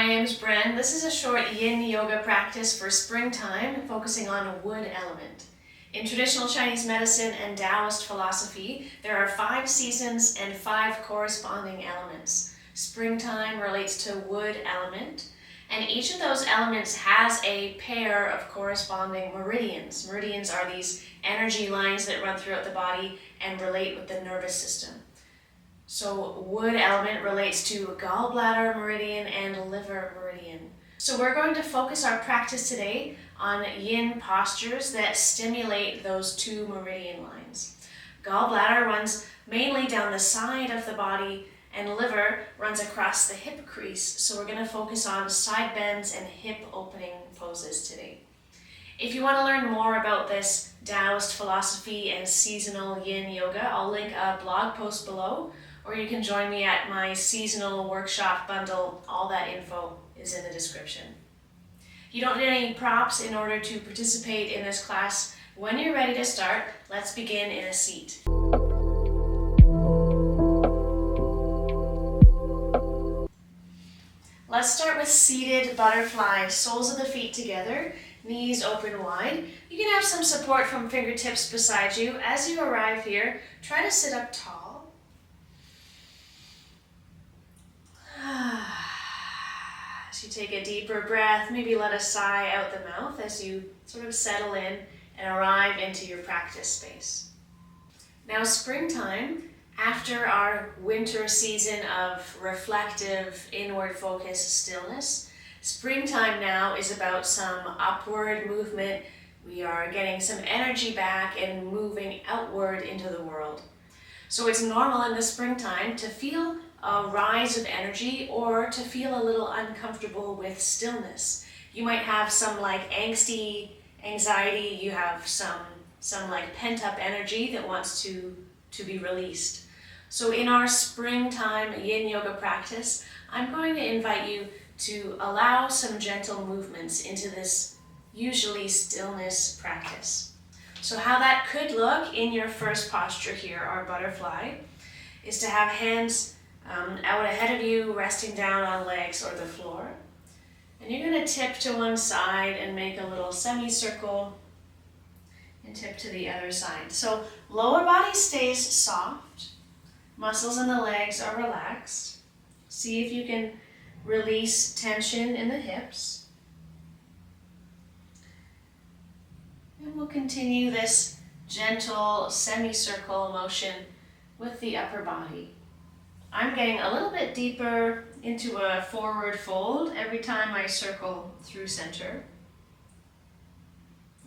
my name is Bren. This is a short yin yoga practice for springtime, focusing on a wood element. In traditional Chinese medicine and Daoist philosophy, there are 5 seasons and 5 corresponding elements. Springtime relates to wood element, and each of those elements has a pair of corresponding meridians. Meridians are these energy lines that run throughout the body and relate with the nervous system. So wood element relates to gallbladder meridian and liver meridian. So we're going to focus our practice today on yin postures that stimulate those 2 meridian lines. Gallbladder runs mainly down the side of the body, and liver runs across the hip crease. So we're going to focus on side bends and hip opening poses today. If you want to learn more about this Daoist philosophy and seasonal yin yoga, I'll link a blog post below, or you can join me at my seasonal workshop bundle. All that info is in the description. You don't need any props in order to participate in this class. When you're ready to start, let's begin in a seat. Let's start with seated butterfly, soles of the feet together, knees open wide. You can have some support from fingertips beside you. As you arrive here, try to sit up tall. As you take a deeper breath, maybe let a sigh out the mouth as you sort of settle in and arrive into your practice space. Now, springtime, after our winter season of reflective, inward focus stillness, springtime now is about some upward movement. We are getting some energy back and moving outward into the world. So it's normal in the springtime to feel a rise of energy or to feel a little uncomfortable with stillness. You might have some angsty anxiety, you have some pent up energy that wants to be released. So in our springtime yin yoga practice, I'm going to invite you to allow some gentle movements into this usually stillness practice. So how that could look in your first posture here, our butterfly, is to have hands out ahead of you, resting down on legs or the floor. And you're going to tip to one side and make a little semicircle and tip to the other side. So lower body stays soft. Muscles in the legs are relaxed. See if you can release tension in the hips. And we'll continue this gentle semicircle motion with the upper body. I'm getting a little bit deeper into a forward fold every time I circle through center.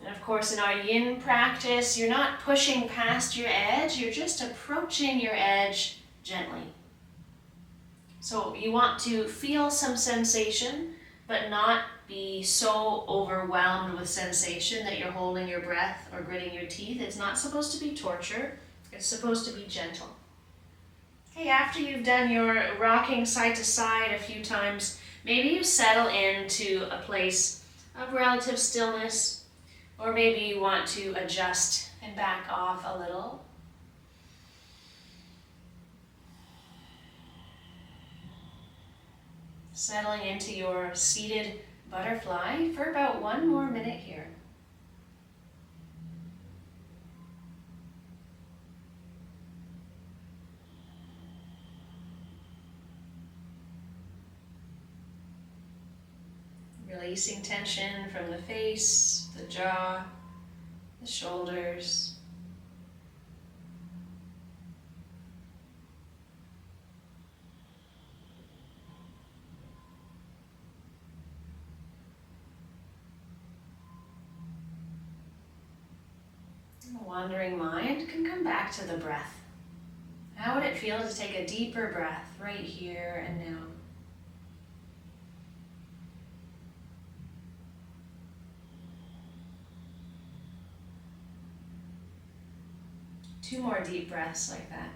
And of course, in our yin practice, you're not pushing past your edge, you're just approaching your edge gently. So you want to feel some sensation, but not be so overwhelmed with sensation that you're holding your breath or gritting your teeth. It's not supposed to be torture, it's supposed to be gentle. Okay, after you've done your rocking side to side a few times, maybe you settle into a place of relative stillness, or maybe you want to adjust and back off a little. Settling into your seated butterfly for about 1 more minute here. Releasing tension from the face, the jaw, the shoulders. A wandering mind can come back to the breath. How would it feel to take a deeper breath right here and now? Two more deep breaths like that.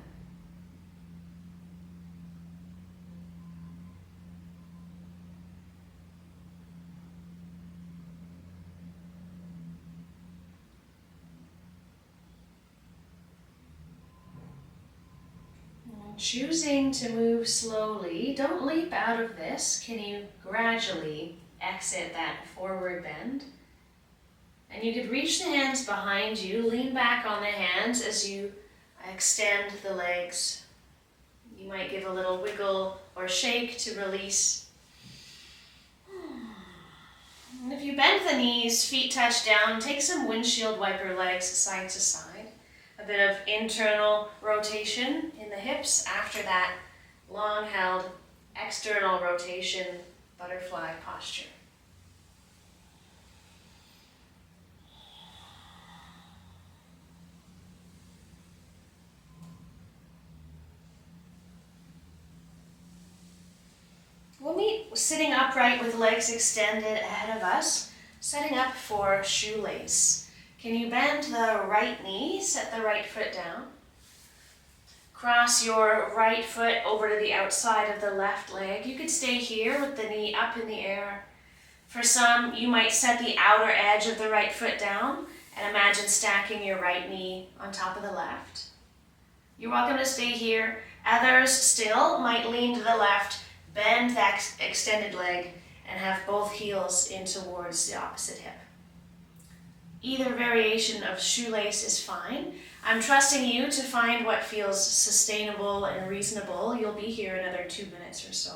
Choosing to move slowly, don't leap out of this. Can you gradually exit that forward bend? And you could reach the hands behind you, lean back on the hands as you extend the legs. You might give a little wiggle or shake to release. And if you bend the knees, feet touch down, take some windshield wiper legs side to side. A bit of internal rotation in the hips after that long held external rotation, butterfly posture. We'll meet sitting upright with legs extended ahead of us, setting up for shoelace. Can you bend the right knee, set the right foot down? Cross your right foot over to the outside of the left leg. You could stay here with the knee up in the air. For some, you might set the outer edge of the right foot down and imagine stacking your right knee on top of the left. You're welcome to stay here. Others still might lean to the left, bend that extended leg, and have both heels in towards the opposite hip. Either variation of shoelace is fine. I'm trusting you to find what feels sustainable and reasonable. You'll be here another 2 minutes or so.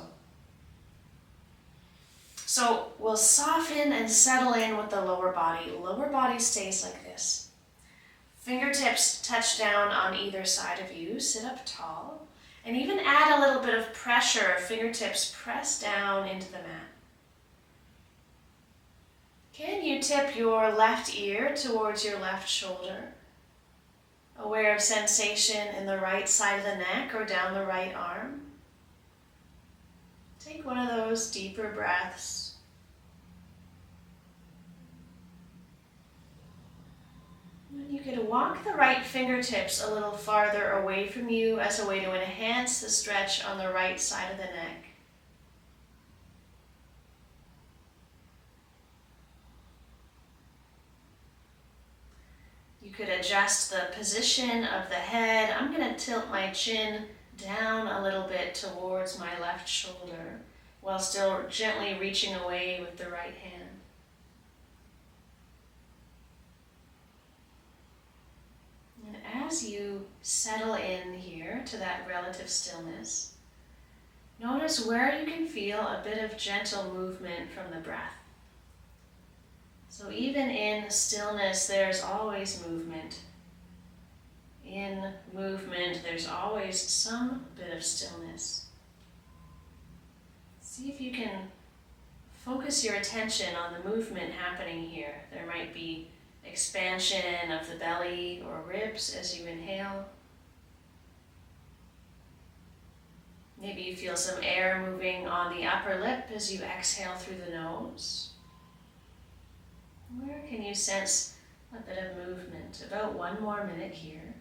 So we'll soften and settle in with the lower body. Lower body stays like this. Fingertips touch down on either side of you. Sit up tall. And even add a little bit of pressure. Fingertips press down into the mat. Can you tip your left ear towards your left shoulder? Aware of sensation in the right side of the neck or down the right arm? Take one of those deeper breaths. And you could walk the right fingertips a little farther away from you as a way to enhance the stretch on the right side of the neck. You could adjust the position of the head. I'm going to tilt my chin down a little bit towards my left shoulder while still gently reaching away with the right hand. And as you settle in here to that relative stillness, notice where you can feel a bit of gentle movement from the breath. So even in stillness, there's always movement. In movement, there's always some bit of stillness. See if you can focus your attention on the movement happening here. There might be expansion of the belly or ribs as you inhale. Maybe you feel some air moving on the upper lip as you exhale through the nose. Where can you sense a bit of movement? About 1 more minute here.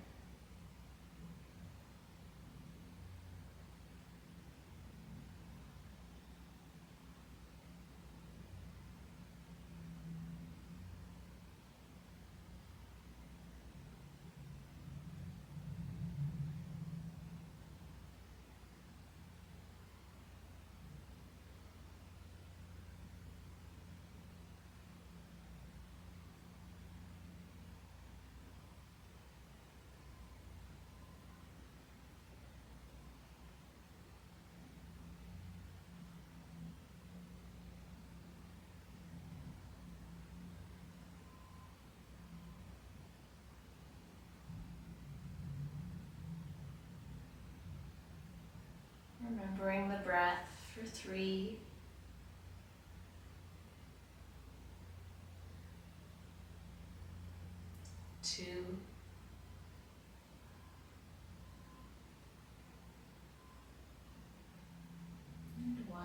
Remembering the breath for 3, 2, and 1.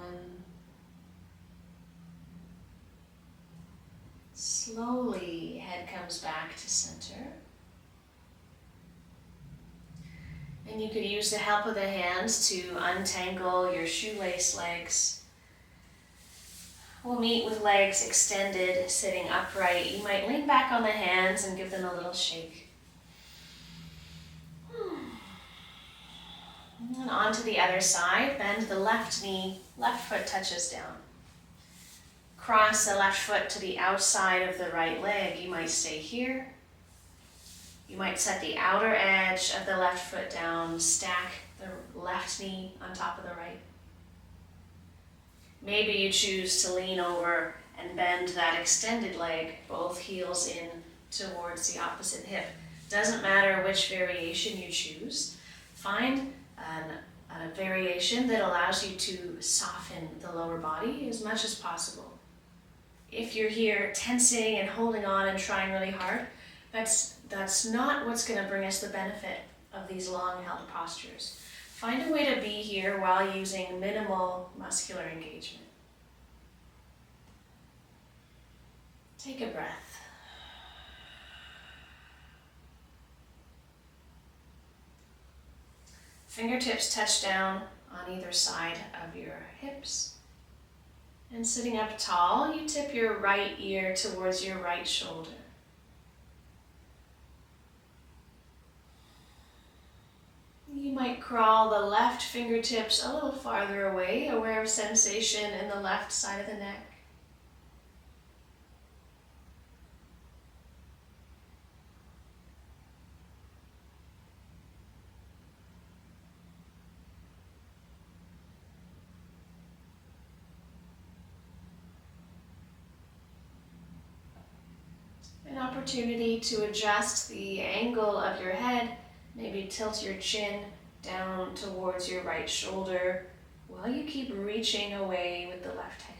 Slowly, head comes back to center. And you could use the help of the hands to untangle your shoelace legs. We'll meet with legs extended, sitting upright. You might lean back on the hands and give them a little shake. And on to the other side, bend the left knee, left foot touches down. Cross the left foot to the outside of the right leg. You might stay here. You might set the outer edge of the left foot down, stack the left knee on top of the right. Maybe you choose to lean over and bend that extended leg, both heels in towards the opposite hip. Doesn't matter which variation you choose. Find a variation that allows you to soften the lower body as much as possible. If you're here tensing and holding on and trying really hard, that's not what's going to bring us the benefit of these long held postures. Find a way to be here while using minimal muscular engagement. Take a breath. Fingertips touch down on either side of your hips. And sitting up tall, you tip your right ear towards your right shoulder. You might crawl the left fingertips a little farther away, aware of sensation in the left side of the neck. An opportunity to adjust the angle of your head. Maybe tilt your chin down towards your right shoulder while you keep reaching away with the left hand.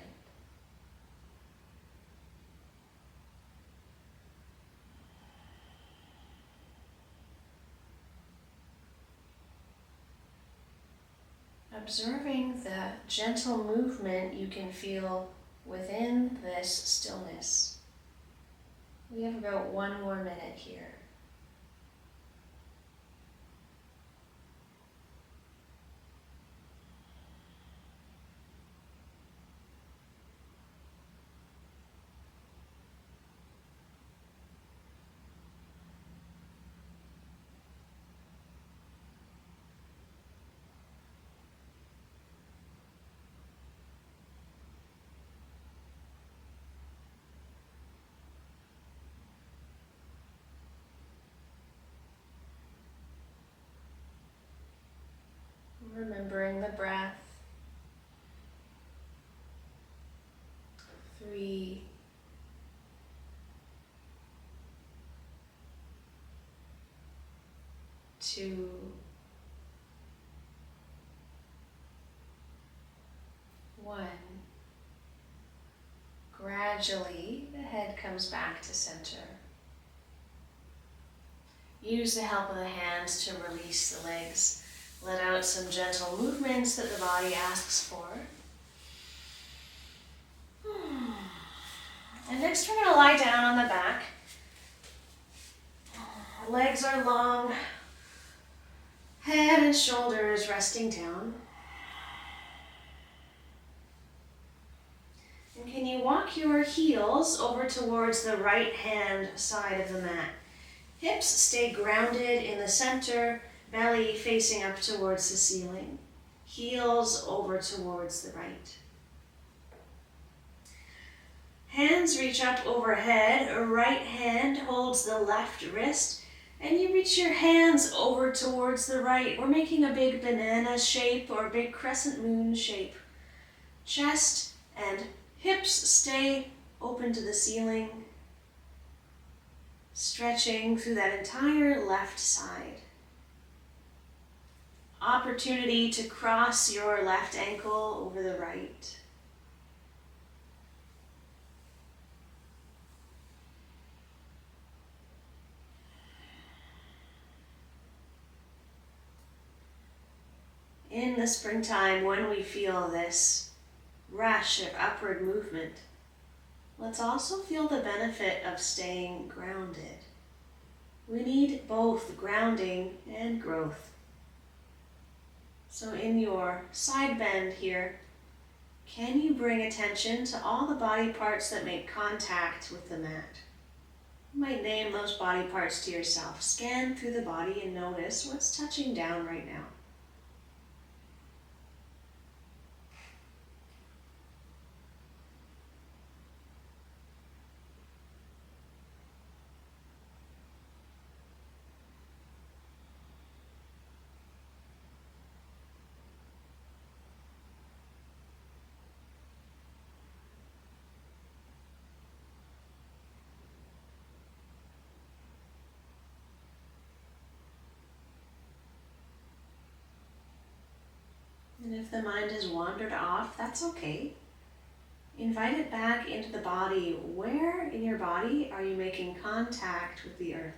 Observing the gentle movement you can feel within this stillness. We have about 1 more minute here. Remembering the breath. 3, 2, 1. Gradually, the head comes back to center. Use the help of the hands to release the legs. Let out some gentle movements that the body asks for. And next we're going to lie down on the back. Legs are long, head and shoulders resting down. And can you walk your heels over towards the right hand side of the mat? Hips stay grounded in the center, belly facing up towards the ceiling. Heels over towards the right. Hands reach up overhead. A right hand holds the left wrist, and you reach your hands over towards the right. We're making a big banana shape or a big crescent moon shape. Chest and hips stay open to the ceiling, stretching through that entire left side. Opportunity to cross your left ankle over the right. In the springtime, when we feel this rush of upward movement, let's also feel the benefit of staying grounded. We need both grounding and growth. So in your side bend here, can you bring attention to all the body parts that make contact with the mat? You might name those body parts to yourself. Scan through the body and notice what's touching down right now. if the mind has wandered off, that's okay. Invite it back into the body. Where in your body are you making contact with the earth?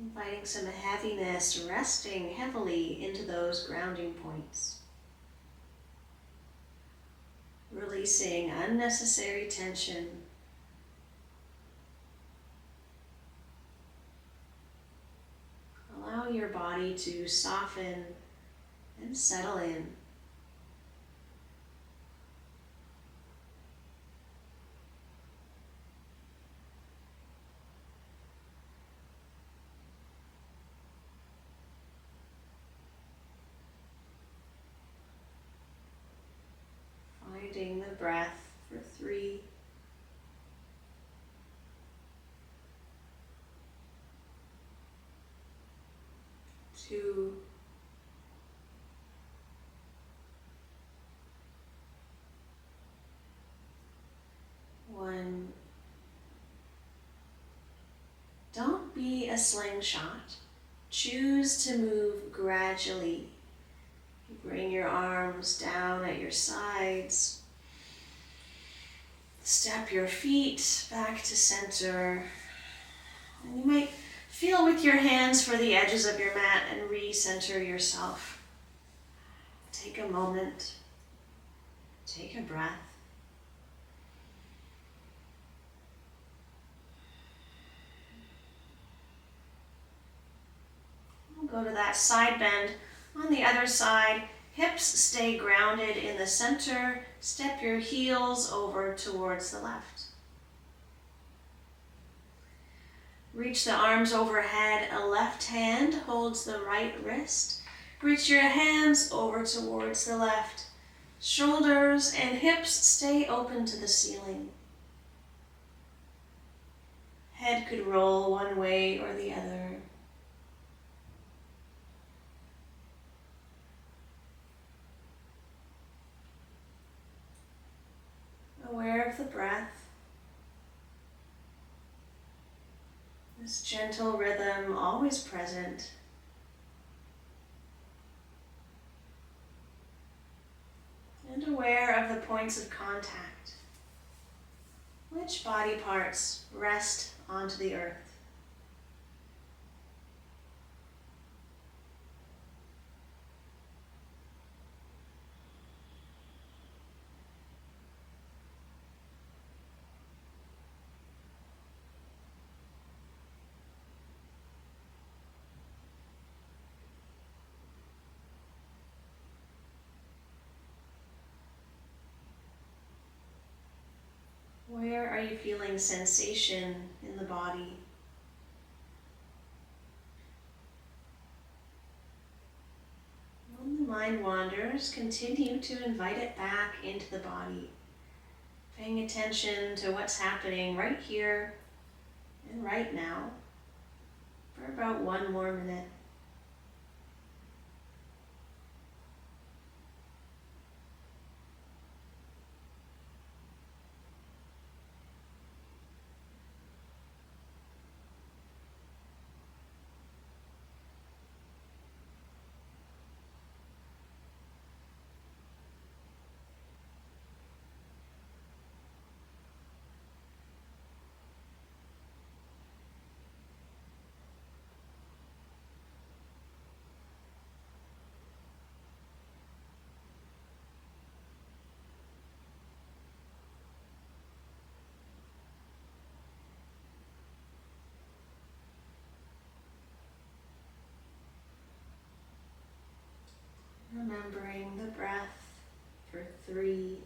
Inviting some heaviness, resting heavily into those grounding points. Releasing unnecessary tension. Allow your body to soften and settle in. Finding the breath for 3, 2, 1. Don't be a slingshot. Choose to move gradually. Bring your arms down at your sides. Step your feet back to center. And you might feel with your hands for the edges of your mat and recenter yourself. Take a moment. Take a breath. We'll go to that side bend. On the other side, hips stay grounded in the center. Step your heels over towards the left. Reach the arms overhead. A left hand holds the right wrist. Reach your hands over towards the left. Shoulders and hips stay open to the ceiling. Head could roll one way or the other. Aware of the breath, this gentle rhythm always present. And aware of the points of contact. Which body parts rest onto the earth? Where are you feeling sensation in the body? When the mind wanders, continue to invite it back into the body, paying attention to what's happening right here and right now for about 1 more minute. Remembering the breath for 3,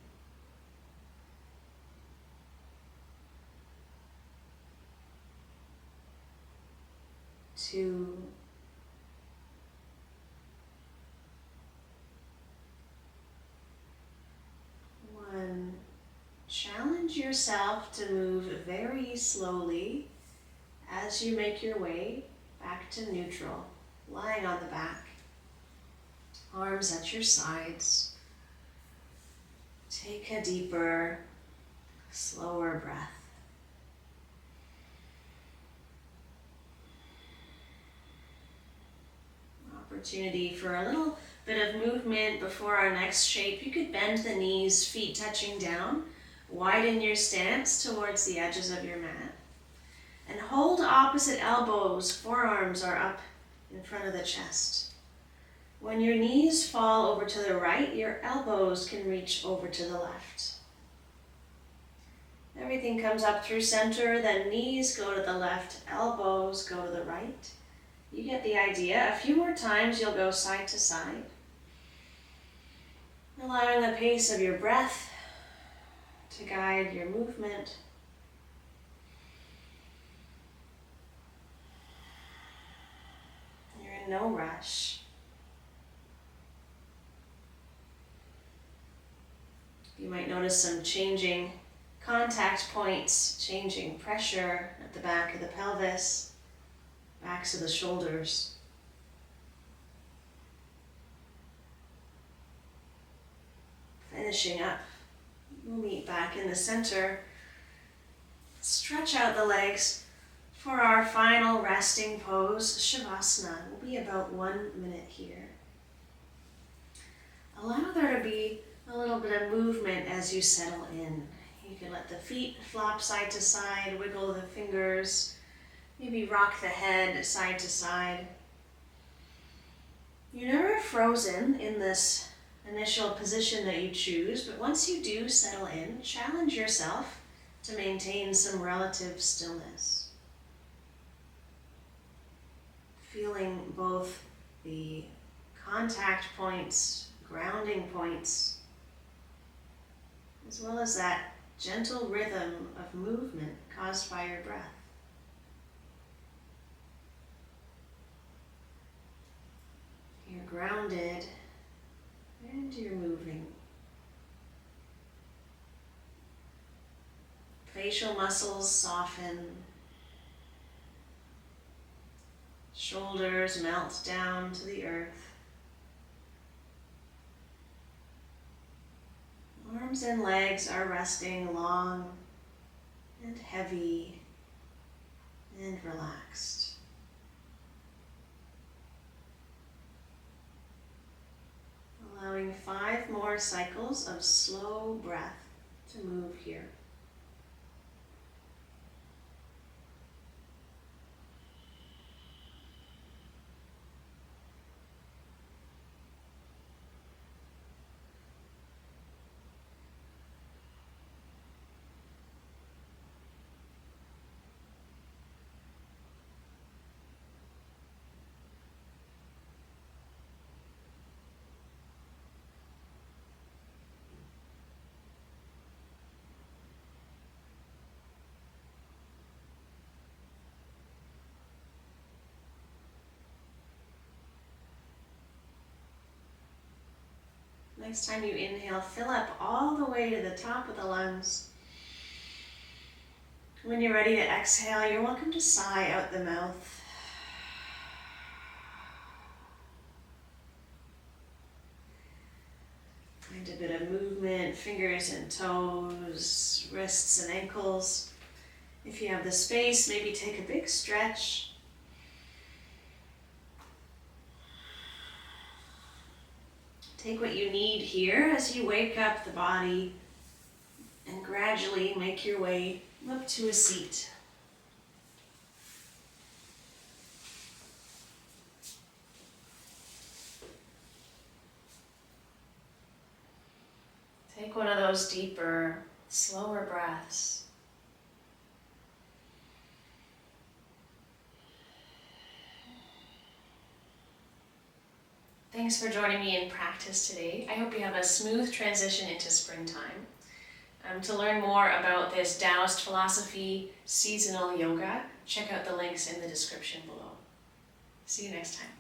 2, 1. Challenge yourself to move very slowly as you make your way back to neutral, lying on the back, arms at your sides. Take a deeper, slower breath. Opportunity for a little bit of movement before our next shape. You could bend the knees, feet touching down. Widen your stance towards the edges of your mat. And hold opposite elbows, forearms are up in front of the chest. When your knees fall over to the right, your elbows can reach over to the left. Everything comes up through center, then knees go to the left, elbows go to the right. You get the idea. A few more times you'll go side to side. Allowing the pace of your breath to guide your movement. You're in no rush. You might notice some changing contact points, changing pressure at the back of the pelvis, backs of the shoulders. Finishing up, we'll meet back in the center. Stretch out the legs for our final resting pose, Shavasana. We'll be about 1 minute here. Allow there to be a little bit of movement as you settle in. You can let the feet flop side to side, wiggle the fingers, maybe rock the head side to side. You're never frozen in this initial position that you choose, but once you do settle in, challenge yourself to maintain some relative stillness. Feeling both the contact points, grounding points, as well as that gentle rhythm of movement caused by your breath. You're grounded and you're moving. Facial muscles soften. Shoulders melt down to the earth. Arms and legs are resting long and heavy and relaxed. Allowing 5 more cycles of slow breath to move here. Next time you inhale, fill up all the way to the top of the lungs. When you're ready to exhale, you're welcome to sigh out the mouth. Find a bit of movement, fingers and toes, wrists and ankles. If you have the space, maybe take a big stretch. Take what you need here as you wake up the body and gradually make your way up to a seat. Take one of those deeper, slower breaths. Thanks for joining me in practice today. I hope you have a smooth transition into springtime. To learn more about this Daoist philosophy, seasonal yoga, check out the links in the description below. See you next time.